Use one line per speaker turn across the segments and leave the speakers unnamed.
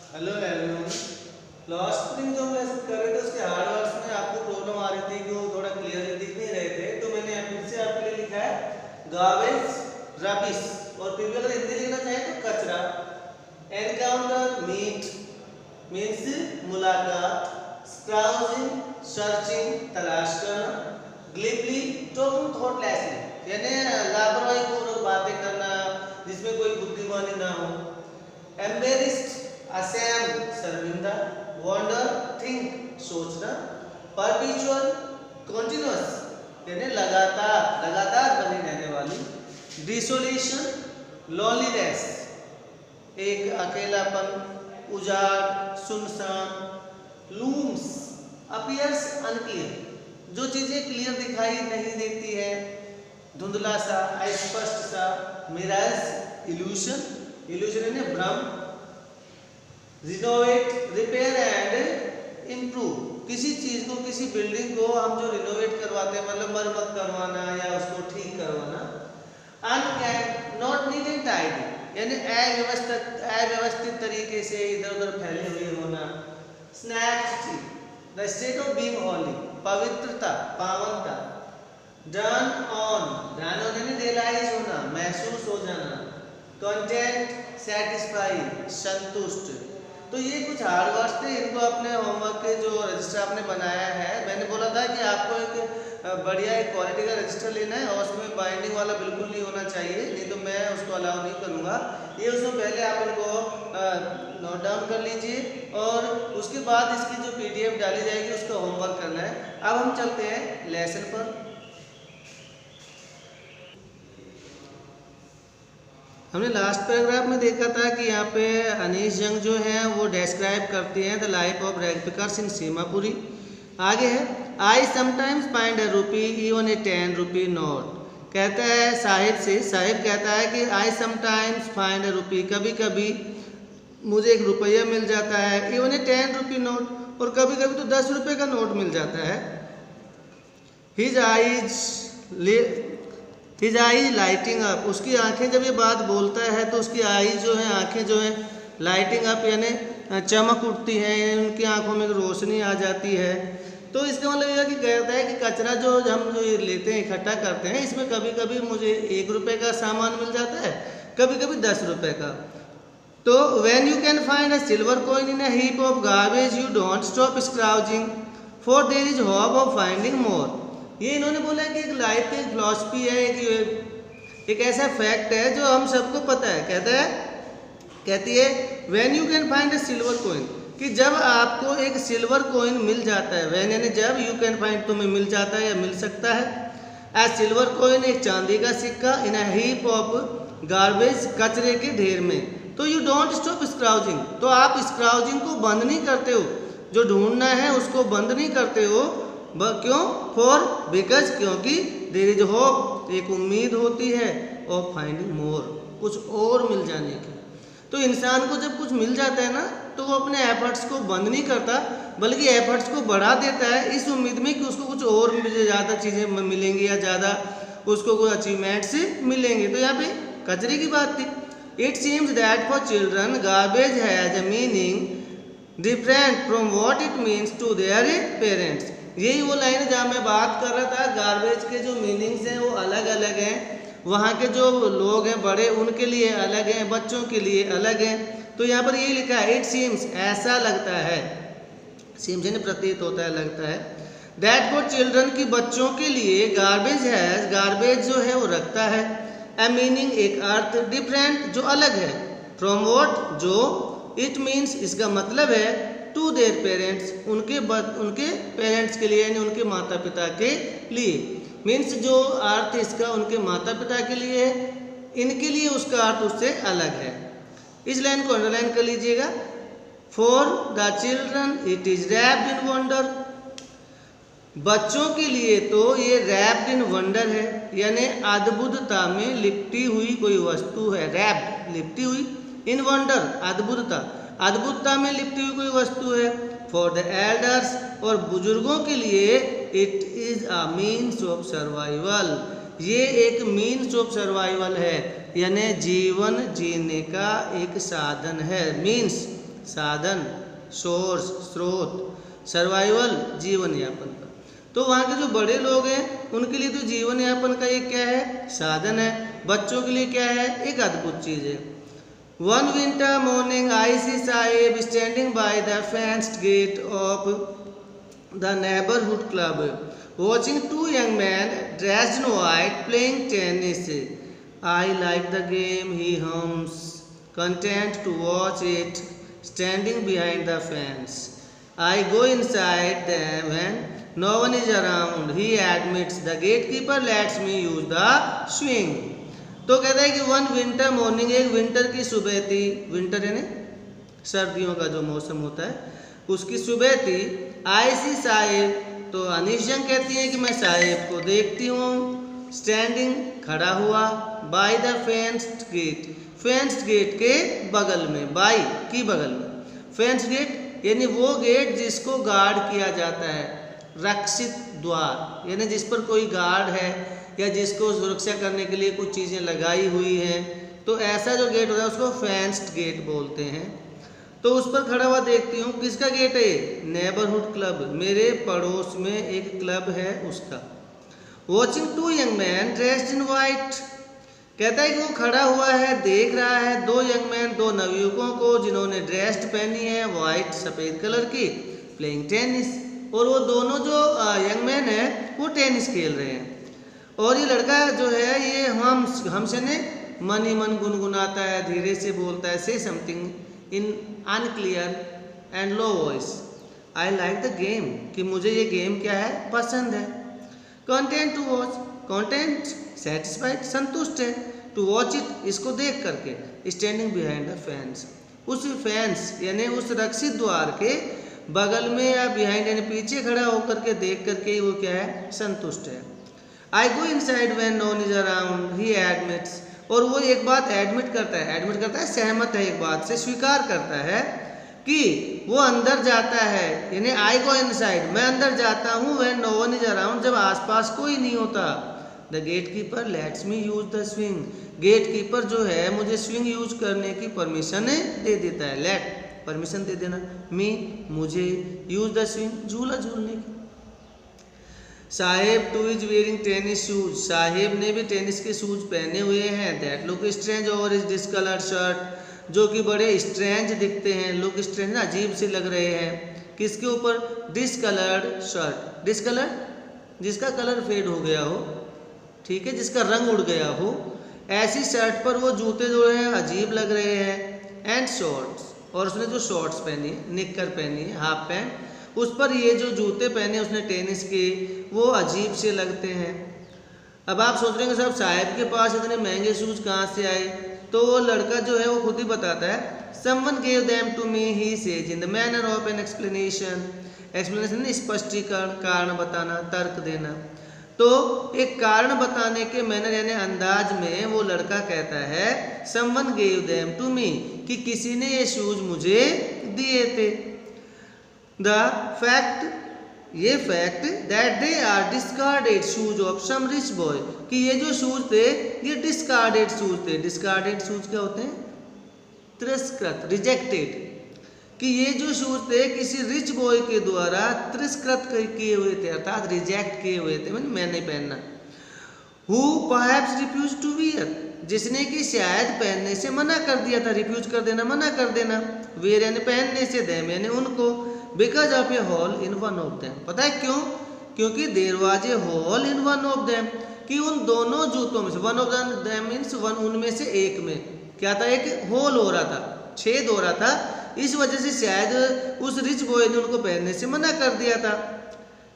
Hello everyone. Last दिन जो हम लेसन कर रहे थे उसके हार्ड वर्ड्स में आपको प्रॉब्लम आ रही थी कि वो थोड़ा क्लियरली दिख नहीं रहे थे, तो मैंने फिर से आपके लिए लिखा है गार्बेज, रबिश, और फिर भी अगर हिंदी लिखना चाहे तो कचरा। एनकाउंटर मीट मीन्स मुलाकात, स्क्राउजिंग सर्चिंग तलाश करना, ग्लिबली टॉकिंग थॉटलेसली यानी लापरवाही पूर्वक बातें करना जिसमें कोई बुद्धिमानी ना हो। एम्बेरिस्ड असैम शर्मिंदा, वंडर थिंक सोचना, परपिचुअल कॉन्टिन्यूअस यानी लगातार बनी रहने वाली, डिसोल्यूशन लॉनलीनेस एक अकेलापन, उजाड़ सुनसान, लूम्स अपीयर्स अनक्लियर जो चीजें क्लियर दिखाई नहीं देती है, धुंधला सा अस्पष्ट सा, मिराज इल्यूशन यानी भ्रम, रिनोवेट रिपेयर एंड इम्प्रूव किसी चीज को किसी बिल्डिंग को हम जो रिनोवेट करवाते हैं मतलब मरम्मत करवाना या उसको ठीक करवाना। अनकैम्प नॉट नीट एंड टाइडी यानी अव्यवस्थित तरीके से इधर उधर फैले हुए होना। स्नैक्ड द स्टेट ऑफ बीइंग हॉली पवित्रता पावनता। डन ऑन यानी रियलाइज होना महसूस हो जाना। कंटेंट सेटिस्फाई संतुष्ट। तो ये कुछ हार्ड वर्ड्स थे, इनको अपने होमवर्क के जो रजिस्टर आपने बनाया है, मैंने बोला था कि आपको एक बढ़िया एक क्वालिटी का रजिस्टर लेना है और उसमें बाइंडिंग वाला बिल्कुल नहीं होना चाहिए, नहीं तो मैं उसको अलाउ नहीं करूँगा। ये उसमें पहले आप इनको नोट डाउन कर लीजिए और उसके बाद इसकी जो PDF डाली जाएगी उसका होमवर्क करना है। अब हम चलते हैं लेसन पर। हमने लास्ट पैराग्राफ में देखा था कि यहाँ पे अनीश जंग जो है वो डिस्क्राइब करते हैं द लाइफ ऑफ रैगपिकर्स इन सीमापुरी। आगे है आई समटाइम्स फाइंड अ रूपी इवन ए 10 रुपी नोट। कहता है साहिब कहता है कि आई समटाइम्स फाइंड अ रूपी कभी कभी मुझे एक रुपया मिल जाता है, इवन ए 10 रुपी नोट और कभी कभी तो 10 रुपये का नोट मिल जाता है। हिज आईज लाइटिंग अप उसकी आंखें जब ये बात बोलता है तो उसकी आईज जो है आंखें जो है लाइटिंग अप यानी चमक उठती हैं, उनकी आंखों में रोशनी आ जाती है। तो इसका मतलब यह कि कहता है कि कचरा जो हम जो ये लेते हैं इकट्ठा करते हैं इसमें कभी कभी मुझे 1 रुपये का सामान मिल जाता है, कभी कभी 10 रुपये का। तो when you can find a silver coin in a heap of garbage you don't stop scrounging for there is hope of finding more. ये इन्होंने बोला कि एक लाइफ की फिलॉसफी है, एक ऐसा फैक्ट है जो हम सबको पता है। कहती है when you can find a silver coin कि जब आपको एक सिल्वर कॉइन मिल जाता है, व्हेन यानी जब, यू कैन फाइंड तुम्हें मिल जाता है या मिल सकता है। ए सिल्वर कॉइन एक चांदी का सिक्का इन अ हीप ऑफ गार्बेज कचरे के ढेर में। तो यू डोंट स्टॉप स्क्राउजिंग तो आप स्क्राउजिंग को बंद नहीं करते हो, जो ढूंढना है उसको बंद नहीं करते हो। क्यों? फॉर बिकॉज क्योंकि देयर इज होप एक उम्मीद होती है ऑफ फाइंडिंग मोर कुछ और मिल जाने की। तो इंसान को जब कुछ मिल जाता है ना तो वो अपने एफर्ट्स को बंद नहीं करता बल्कि एफर्ट्स को बढ़ा देता है इस उम्मीद में कि उसको कुछ और ज़्यादा चीज़ें मिलेंगी या ज़्यादा उसको कोई अचीवमेंट्स मिलेंगे। तो यहाँ पे कचरे की बात थी। It seems that for children garbage has a meaning different from what it means to their parents. यही वो लाइन जहाँ मैं बात कर रहा था, गार्बेज के जो मीनिंग्स हैं वो अलग अलग हैं, वहाँ के जो लोग हैं बड़े उनके लिए अलग हैं, बच्चों के लिए अलग हैं। तो यहाँ पर यही लिखा है इट सीम्स ऐसा लगता है, सीम्स यानी प्रतीत होता है लगता है, दैट फॉर चिल्ड्रन की बच्चों के लिए गार्बेज जो है वो रखता है ए मीनिंग एक अर्थ डिफरेंट जो अलग है, फ्रॉम व्हाट जो, इट मीन्स इसका मतलब है, टू देयर पेरेंट्स उनके पेरेंट्स के लिए यानी उनके माता पिता के लिए। मीन्स जो अर्थ इसका उनके माता पिता के लिए है, इनके लिए उसका अर्थ उससे अलग है। इस लाइन को अंडरलाइन कर लीजिएगा। For the children it is wrapped in wonder बच्चों के लिए तो ये रैप्ड इन वंडर है यानी अद्भुतता में लिपटी हुई कोई वस्तु है। रैप्ड लिपटी हुई, इन वंडर अद्भुतता में लिपटी हुई कोई वस्तु है। फॉर द एल्डर्स और बुजुर्गों के लिए it is a means of survival ये एक मीन्स ऑफ सर्वाइवल है यानी जीवन जीने का एक साधन है। मीन्स साधन, सोर्स स्रोत, सर्वाइवल जीवन यापन का। तो वहाँ के जो बड़े लोग हैं उनके लिए तो जीवन यापन का एक क्या है, साधन है। बच्चों के लिए क्या है, एक अद्भुत चीज़ है। One winter morning I see Saheb standing by the fenced gate of the neighbourhood club watching two young men dressed in white playing tennis. I like the game, he hums, content to watch it standing behind the fence. I go inside them when no one is around. He admits the gatekeeper lets me use the swing. तो कहता है कि one winter morning, एक winter की सुबह थी, winter यानी सर्दियों का जो मौसम होता है उसकी सुबह थी। आई सी साहेब, तो अनिशा कहती है कि मैं साहेब को देखती हूँ, स्टैंडिंग खड़ा हुआ, by the fenced gate, fenced gate के बगल में, बाय की बगल में, फेंस्ड गेट यानी वो गेट जिसको गार्ड किया जाता है, रक्षित द्वार यानी जिस पर कोई गार्ड है या जिसको सुरक्षा करने के लिए कुछ चीज़ें लगाई हुई हैं, तो ऐसा जो गेट होता है उसको फेंस्ड गेट बोलते हैं। तो उस पर खड़ा हुआ देखती हूँ, किसका गेट है, नेबरहुड क्लब, मेरे पड़ोस में एक क्लब है उसका। Watching two young man dressed in white, कहता है कि वो खड़ा हुआ है, देख रहा है दो यंग मैन, दो नवयुवकों को जिन्होंने ड्रेस पहनी है वाइट सफ़ेद कलर की, प्लेइंग टेनिस, और वो दोनों जो यंग मैन है वो टेनिस खेल रहे हैं। और ये लड़का जो है ये हमसे ने मन ही मन गुनगुनाता है, धीरे से बोलता है, say something in unclear and low voice, I like the game, कि मुझे ये गेम क्या है, पसंद है। Content to watch, content satisfied, संतुष्ट है, टू वॉच इट, इसको देख करके, स्टैंडिंग बिहाइंड द फैंस, उस फैंस यानी उस रक्षित द्वार के बगल में या बिहाइंड यानी पीछे खड़ा होकर के देख करके वो क्या है, संतुष्ट है। I go inside when no one is around, he admits, और वो एक बात एडमिट करता है, सहमत है, एक बात से स्वीकार करता है कि वो अंदर जाता है, यानी आई गो इनसाइड, मैं अंदर जाता हूँ, when no one is around, जब आसपास कोई नहीं होता। The gatekeeper lets me use the swing, gatekeeper जो है मुझे स्विंग यूज करने की परमिशन दे देता है, लेट परमिशन दे देना, मी मुझे, यूज द स्विंग झूला झूलने की। Saheb too is wearing tennis shoes, Saheb ने भी टेनिस के शूज पहने हुए हैं। That look strange over is discoloured shirt, जो कि बड़े स्ट्रेंज दिखते हैं, लुक स्ट्रेंज अजीब से लग रहे हैं, किसके ऊपर, डिस्कलर्ड शर्ट, डिस्कलर्ड जिसका कलर फेड हो गया हो, ठीक है, जिसका रंग उड़ गया हो, ऐसी शर्ट पर वो जूते जो हैं अजीब लग रहे हैं। एंड शॉर्ट्स, और उसने जो शॉर्ट्स पहनी है, निक्कर पहनी है, हाफ पैंट, उस पर ये जो जूते पहने उसने टेनिस के, वो अजीब से लगते हैं। अब आप सोच रहे हैं साहब साहेब के पास इतने महंगे शूज कहाँ से आए, तो वो लड़का जो है वो खुद ही बताता है, someone gave them to me, he says in the manner of an explanation, explanation स्पष्टीकरण, कारण बताना, तर्क देना। तो एक कारण बताने के मैनर यानी अंदाज में वो लड़का कहता है, someone gave them to me, कि किसी ने ये शूज मुझे दिए थे। द फैक्ट, ये fact, that they are discarded shoes of some rich boy, कि ये जो शूज थे ये डिस्कार्डेड शूज थे। डिस्कार्डेड शूज क्या होते हैं, तिरस्कृत, रिजेक्टेड, कि ये जो शूज थे किसी रिच बॉय के द्वारा तिरस्कृत किए हुए थे, अर्थात रिजेक्ट किए हुए थे, मैं नहीं पहनना। Who perhaps refuse to wear, जिसने कि शायद पहनने से मना कर दिया था, रिफ्यूज कर देना, मना कर देना, वेयर यानी पहनने से, देम यानी उनको, because of a hole in one of them, पता है क्यों, क्योंकि there was a hole in one of them, कि उन दोनों जूतों में से, one of them means one, उनमें से एक में क्या था, एक होल हो रहा था, छेद हो रहा था, इस वजह से शायद उस रिच बॉय ने उनको पहनने से मना कर दिया था।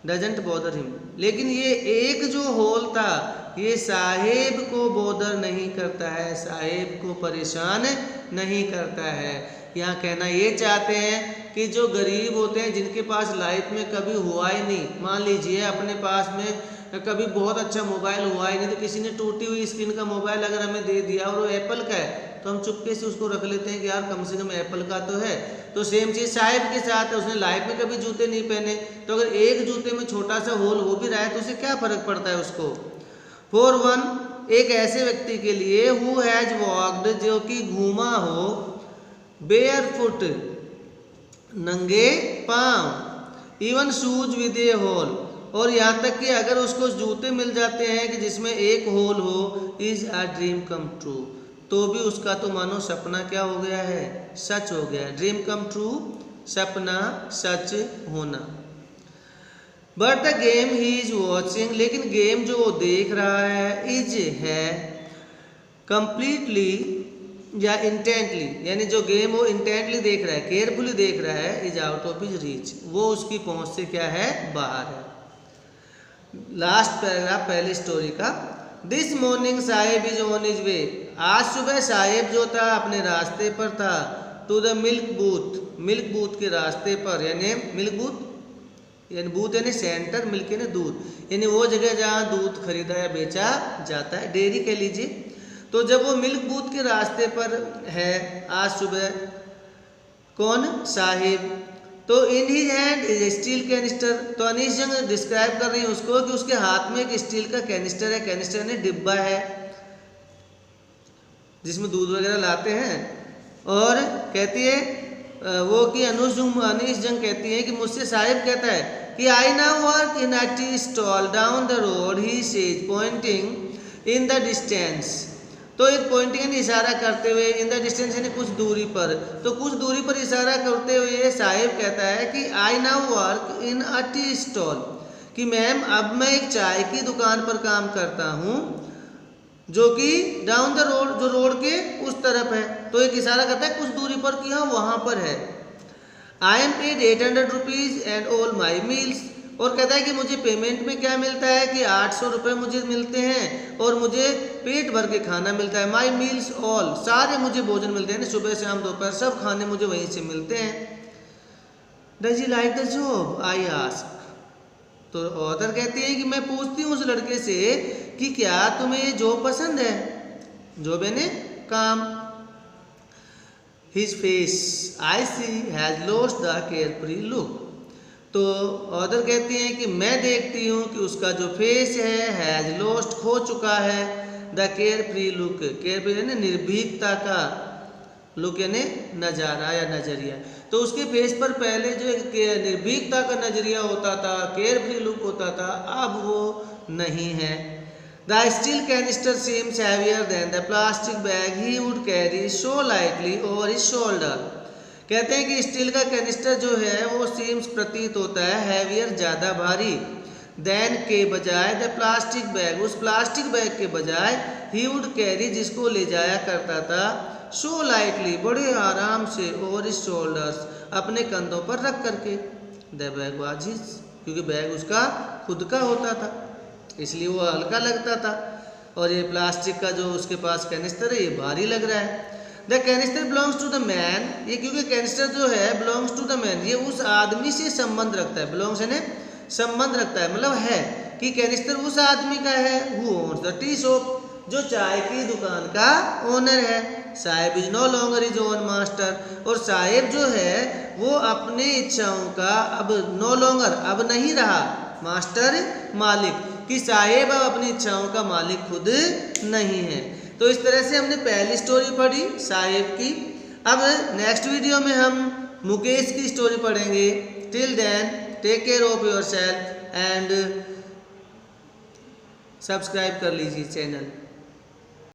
डजंट बॉदर हिम, लेकिन ये एक जो होल था ये साहेब को बॉदर नहीं करता है, साहेब को परेशान नहीं करता है। यहाँ कहना ये चाहते हैं कि जो गरीब होते हैं, जिनके पास लाइफ में कभी हुआ ही नहीं, मान लीजिए अपने पास में कभी बहुत अच्छा मोबाइल हुआ ही नहीं, तो किसी ने टूटी हुई स्क्रीन का मोबाइल अगर हमें दे दिया और वो एप्पल का है, तो हम चुपके से उसको रख लेते हैं कि यार कम से कम एप्पल का तो है। तो सेम चीज़ साहिब के साथ है, उसने लाइफ में कभी जूते नहीं पहने, तो अगर एक जूते में छोटा सा होल हो भी रहा है तो उसे क्या फ़र्क पड़ता है उसको। फॉर वन, एक ऐसे व्यक्ति के लिए, हु हैज़ वॉक्ड, जो कि घूमा हो, बेयर फुट, नंगे पाँव, even shoes with a hole, और यहाँ तक कि अगर उसको जूते मिल जाते हैं कि जिसमें एक होल हो, is a dream come true, तो भी उसका तो मानो सपना क्या हो गया है, सच हो गया है। ड्रीम कम ट्रू, सपना सच होना। But the game he is watching, लेकिन गेम जो वो देख रहा है, इज है कंप्लीटली या इंटेंटली, यानी जो गेम वो इंटेंटली देख रहा है, केयरफुली देख रहा है, is out of his reach, वो उसकी पहुंच से क्या है, बाहर है। लास्ट पैराग्राफ पहली स्टोरी का। This morning Sahib is on his way, आज सुबह साहिब जो था अपने रास्ते पर था, to the milk booth, milk booth के रास्ते पर, यानी मिल्क बूथ यानी बूथ यानी सेंटर, मिल्क यानी दूध, यानी वो जगह जहाँ दूध खरीदा या बेचा जाता है, डेयरी कह लीजिए। तो जब वो मिल्क बूथ के रास्ते पर है आज सुबह, कौन, साहिब, तो in his hand is steel canister, तो अनीश जंग डिस्क्राइब कर रही है उसको कि उसके हाथ में एक स्टील का कैनिस्टर है, कैनिस्टर यानी डिब्बा है जिसमें दूध वगैरह लाते हैं। और कहती है वो कि अनीश जंग कहती है कि मुझसे साहिब कहता है कि I now work in a tea stall down the road, he says pointing in the distance, तो एक पॉइंटिंग यानी इशारा करते हुए, इन द डिस्टेंस यानी कुछ दूरी पर, तो कुछ दूरी पर इशारा करते हुए साहिब कहता है कि I now work in a tea stall, कि मैम अब मैं एक चाय की दुकान पर काम करता हूँ जो कि डाउन द रोड, जो रोड के उस तरफ है, तो एक इशारा करता है कुछ दूरी पर कि हाँ वहाँ पर है। I am paid 800 rupees and all my meals, और कहता है कि मुझे पेमेंट में क्या मिलता है कि 800 रुपये मुझे मिलते हैं और मुझे पेट भर के खाना मिलता है। माई मील्स ऑल, सारे मुझे भोजन मिलते हैं, सुबह शाम दोपहर सब खाने मुझे वहीं से मिलते हैं। Does you like the job, I ask, तो ऑथर कहती है कि मैं पूछती हूँ उस लड़के से कि क्या तुम्हें ये जॉब पसंद है, जॉब यानी काम। His face I see has lost the carefree look, तो ऑथर कहती हैं कि मैं देखती हूँ कि उसका जो फेस है हैज लॉस्ट, खो चुका है, the care free look, care free यानी निर्भीकता का, लुक यानी नज़ारा या नज़रिया, तो उसके फेस पर पहले जो निर्भीकता का नज़रिया होता था, केयर फ्री लुक होता था, अब वो नहीं है। The steel canister seems heavier than the plastic bag he would carry so lightly over his shoulder, कहते हैं कि स्टील का कैनिस्टर जो है वो सीम्स प्रतीत होता है हैवियर, ज़्यादा भारी, देन के बजाय, द प्लास्टिक बैग, उस प्लास्टिक बैग के बजाय, ही वुड कैरी जिसको ले जाया करता था, सो लाइटली बड़े आराम से, ओवर हिज शोल्डर्स अपने कंधों पर रख करके, द बैग वाज हिज, क्योंकि बैग उसका खुद का होता था इसलिए वो हल्का लगता था, और ये प्लास्टिक का जो उसके पास कैनिस्टर है ये भारी लग रहा है। The canister belongs to the man, ये क्योंकि कैनिस्टर जो है बिलोंग्स टू द मैन, ये उस आदमी से संबंध रखता है, बिलोंग्स यानी संबंध रखता है, मतलब है कि कैनिस्टर उस आदमी का है, who owns the tea shop, जो चाय की दुकान का ओनर है। Sahib is no longer his own master, और साहिब जो है वो अपने इच्छाओं का अब नो लॉन्गर, अब नहीं रहा, मास्टर मालिक, कि साहिब अब अपनी इच्छाओं का मालिक खुद नहीं है। तो इस तरह से हमने पहली स्टोरी पढ़ी साहिब की। अब नेक्स्ट वीडियो में हम मुकेश की स्टोरी पढ़ेंगे। Till then take care of yourself and subscribe कर लीजिए चैनल।